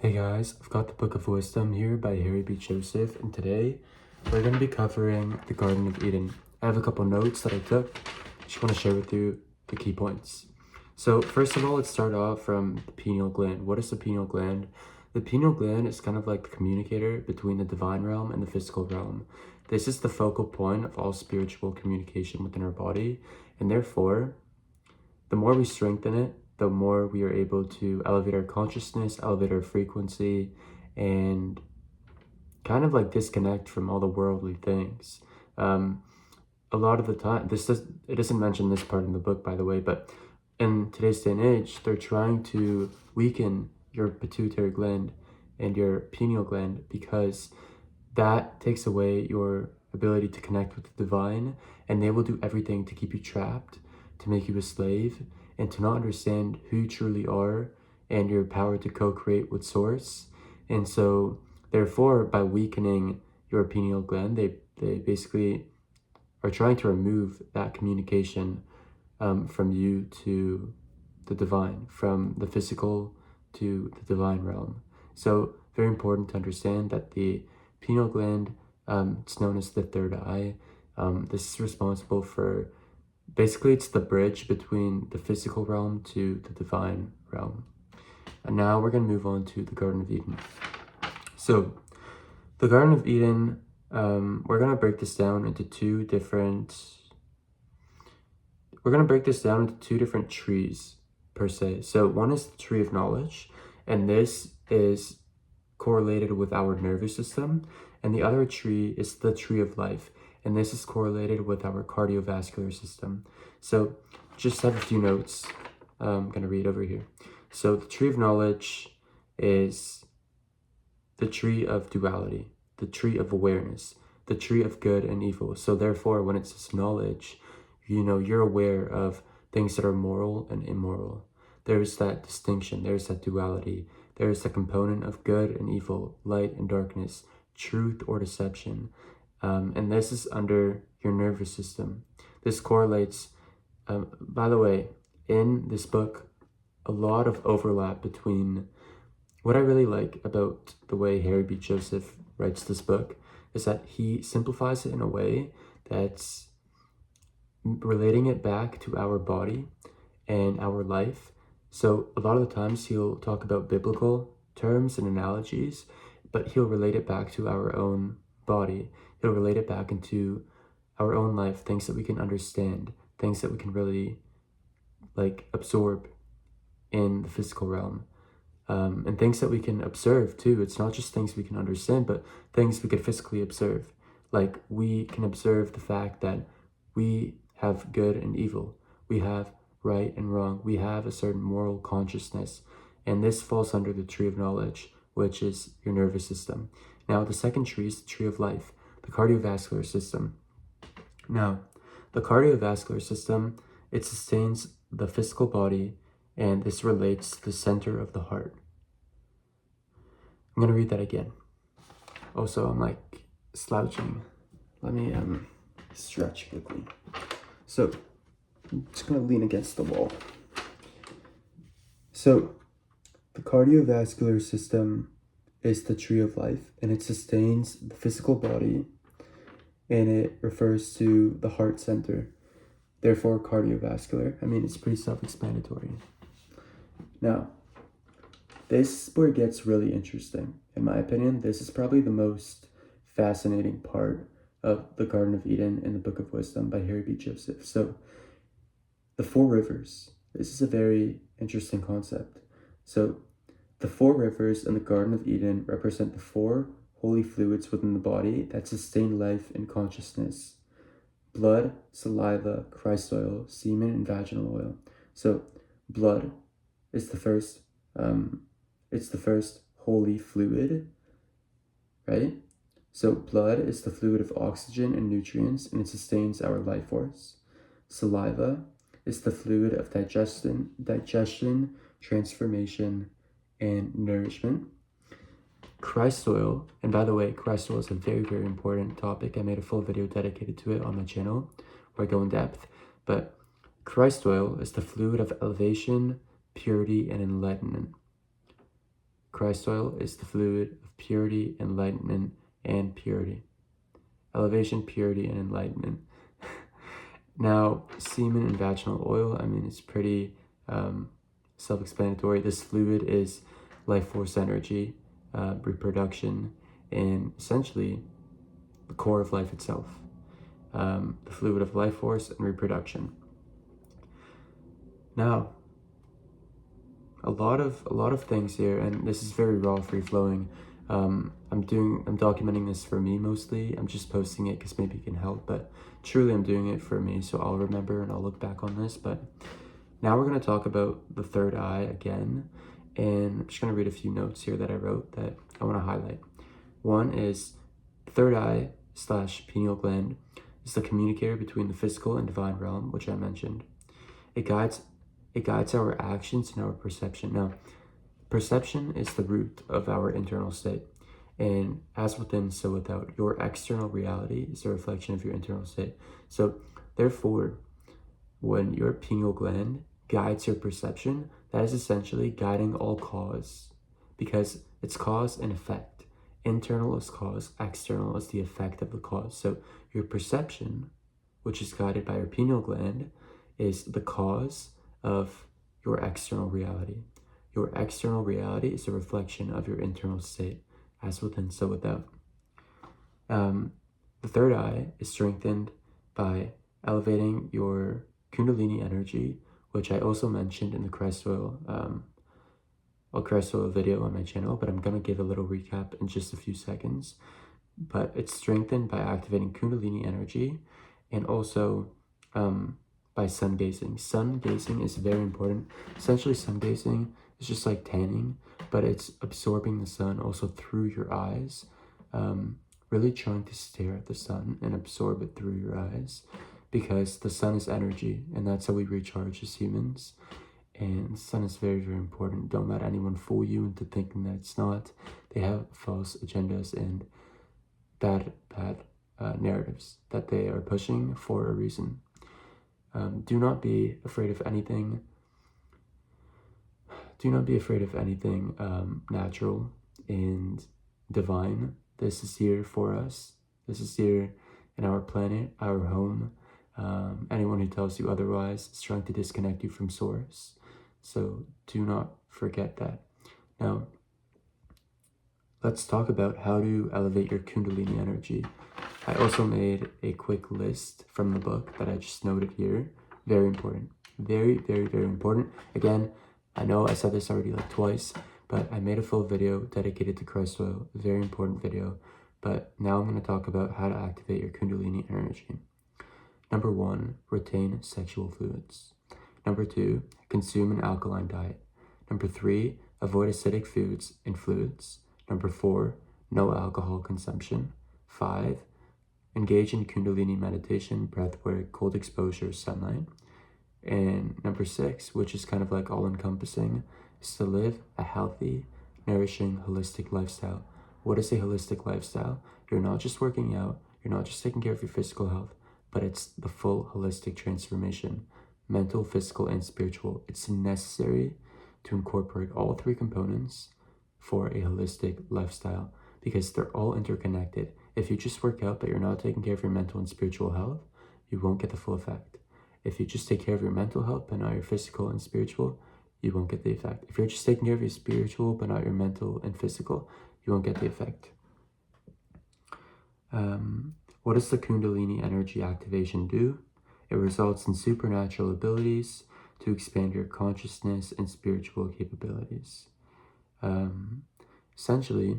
Hey guys, I've got the Book of Wisdom here by Harry B. Joseph, and today we're going to be covering the Garden of Eden. I have a couple notes that I took. Just want to share with you the key points. So first of all, let's start off from the pineal gland. What is the pineal gland? The pineal gland is kind of like the communicator between the divine realm and the physical realm. This is the focal point of all spiritual communication within our body, and therefore, the more we strengthen it, the more we are able to elevate our consciousness, elevate our frequency, and kind of like disconnect from all the worldly things. A lot of the time, it doesn't mention this part in the book, by the way, but in today's day and age, they're trying to weaken your pituitary gland and your pineal gland because that takes away your ability to connect with the divine, and they will do everything to keep you trapped, to make you a slave, and to not understand who you truly are and your power to co-create with source. And so therefore, by weakening your pineal gland, they basically are trying to remove that communication from you to the divine, from the physical to the divine realm. So very important to understand that the pineal gland, it's known as the third eye. This is responsible for, basically it's the bridge between the physical realm to the divine realm. And now we're going to move on to the Garden of Eden. So the Garden of Eden, we're going to break this down into two different trees per se. So one is the tree of knowledge, and this is correlated with our nervous system, and the other tree is the tree of life, and this is correlated with our cardiovascular system. So just have a few notes I'm going to read over here. So the tree of knowledge is the tree of duality, the tree of awareness, the tree of good and evil. So therefore, when it says knowledge, you're aware of things that are moral and immoral. There's that distinction, there's that duality, there's the component of good and evil, light and darkness, truth or deception. And this is under your nervous system. This correlates, by the way, in this book, a lot of overlap between what I really like about the way Harry B. Joseph writes this book is that he simplifies it in a way that's relating it back to our body and our life. So a lot of the times he'll talk about biblical terms and analogies, but he'll relate it back to our own body. He'll relate it back into our own life, things that we can understand, things that we can really absorb in the physical realm, and things that we can observe too. It's not just things we can understand, but things we can physically observe. Like we can observe the fact that we have good and evil. We have right and wrong. We have a certain moral consciousness, and this falls under the tree of knowledge, which is your nervous system. Now, the second tree is the tree of life, the cardiovascular system. Now, the cardiovascular system, it sustains the physical body, and this relates to the center of the heart. I'm going to read that again. Also, I'm slouching. Let me stretch quickly. So, I'm just going to lean against the wall. So, the cardiovascular system is the tree of life, and it sustains the physical body, and it refers to the heart center. Therefore, cardiovascular. I mean, it's pretty self-explanatory. Now, this is where it gets really interesting. In my opinion, this is probably the most fascinating part of the Garden of Eden in the Book of Wisdom by Harry B. Joseph. So, the four rivers. This is a very interesting concept. So, the four rivers in the Garden of Eden represent the four holy fluids within the body that sustain life and consciousness: blood, saliva, Christ oil, semen, and vaginal oil. So, blood is the first. It's the first holy fluid, right? So, blood is the fluid of oxygen and nutrients, and it sustains our life force. Saliva is the fluid of digestion, transformation, and nourishment. Christ oil, and by the way, Christ oil is a very, very important topic. I made a full video dedicated to it on my channel where I go in depth. But Christ oil is the fluid of elevation, purity, and enlightenment. Christ oil is the fluid of purity, enlightenment, and purity. Elevation, purity, and enlightenment. Now, semen and vaginal oil, I mean, it's pretty self-explanatory. This fluid is life force energy, reproduction, and essentially the core of life itself. The fluid of life force and reproduction. Now, a lot of things here, and this is very raw, free flowing. I'm documenting this for me mostly. I'm just posting it because maybe it can help, but truly I'm doing it for me, so I'll remember and I'll look back on this. But now we're going to talk about the third eye again, and I'm just going to read a few notes here that I wrote that I want to highlight. One is third eye / pineal gland is the communicator between the physical and divine realm, which I mentioned. It guides our actions and our perception. Now, perception is the root of our internal state. And as within, so without. Your external reality is a reflection of your internal state. So, therefore, when your pineal gland guides your perception, that is essentially guiding all cause, because it's cause and effect. Internal is cause, external is the effect of the cause. So, your perception, which is guided by your pineal gland, is the cause of your external reality. Your external reality is a reflection of your internal state, as within, so without. The third eye is strengthened by elevating your Kundalini energy, which I also mentioned in the Christ oil video on my channel, but I'm going to give a little recap in just a few seconds. But it's strengthened by activating Kundalini energy, and also by sun gazing. Sun gazing is very important. Essentially, sun gazing is just like tanning, but it's absorbing the sun also through your eyes. Really trying to stare at the sun and absorb it through your eyes, because the sun is energy, and that's how we recharge as humans. And the sun is very, very important. Don't let anyone fool you into thinking that it's not. They have false agendas and bad narratives that they are pushing for a reason. Do not be afraid of anything. Do not be afraid of anything natural and divine. This is here for us. This is here in our planet, our home. Anyone who tells you otherwise is trying to disconnect you from source. So do not forget that. Now, let's talk about how to elevate your Kundalini energy. I also made a quick list from the book that I just noted here. Very important. Very, very, very important. Again, I know I said this already like twice, but I made a full video dedicated to Christ oil. Very important video. But now I'm going to talk about how to activate your Kundalini energy. Number 1, retain sexual fluids. Number 2, consume an alkaline diet. Number 3, avoid acidic foods and fluids. Number 4, no alcohol consumption. 5, engage in Kundalini meditation, breathwork, cold exposure, sunlight. And number 6, which is kind of like all-encompassing, is to live a healthy, nourishing, holistic lifestyle. What is a holistic lifestyle? You're not just working out, you're not just taking care of your physical health, but it's the full holistic transformation, mental, physical, and spiritual. It's necessary to incorporate all 3 components for a holistic lifestyle, because they're all interconnected. If you just work out but you're not taking care of your mental and spiritual health, you won't get the full effect. If you just take care of your mental health but not your physical and spiritual, you won't get the effect. If you're just taking care of your spiritual but not your mental and physical, you won't get the effect. What does the Kundalini energy activation do? It results in supernatural abilities to expand your consciousness and spiritual capabilities. Essentially,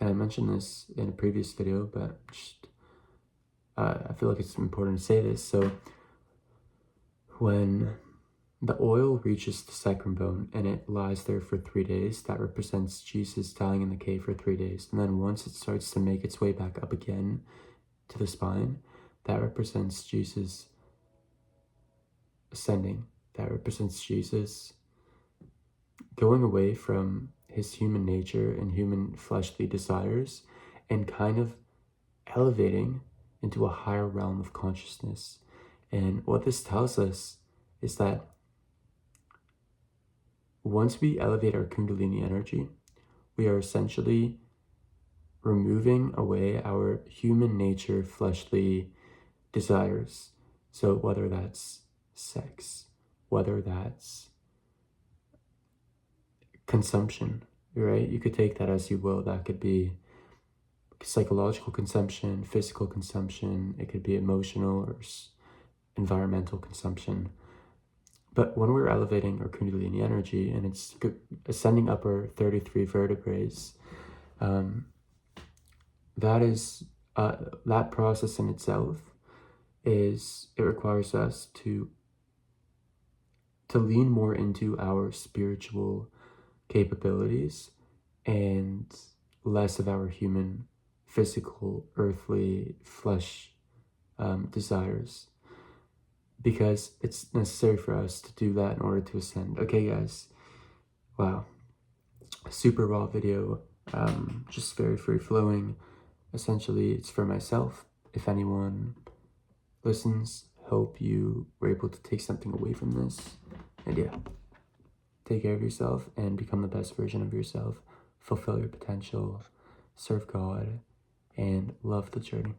and I mentioned this in a previous video, but just, I feel like it's important to say this. So when the oil reaches the sacrum bone and it lies there for 3 days, that represents Jesus dying in the cave for 3 days. And then once it starts to make its way back up again to the spine, that represents Jesus ascending. That represents Jesus going away from his human nature and human fleshly desires and kind of elevating into a higher realm of consciousness. And what this tells us is that once we elevate our Kundalini energy, we are essentially removing away our human nature fleshly desires. So whether that's sex, whether that's consumption, right? You could take that as you will. That could be psychological consumption, physical consumption, it could be emotional or environmental consumption. But when we're elevating our Kundalini energy and it's ascending up our 33 vertebrae, that process in itself it requires us to lean more into our spiritual capabilities and less of our human, physical, earthly, flesh desires, because it's necessary for us to do that in order to ascend. Okay, guys. Wow. Super raw video, just very free flowing. Essentially, it's for myself. If anyone listens, hope you were able to take something away from this. And yeah, take care of yourself and become the best version of yourself. Fulfill your potential, serve God, and love the journey.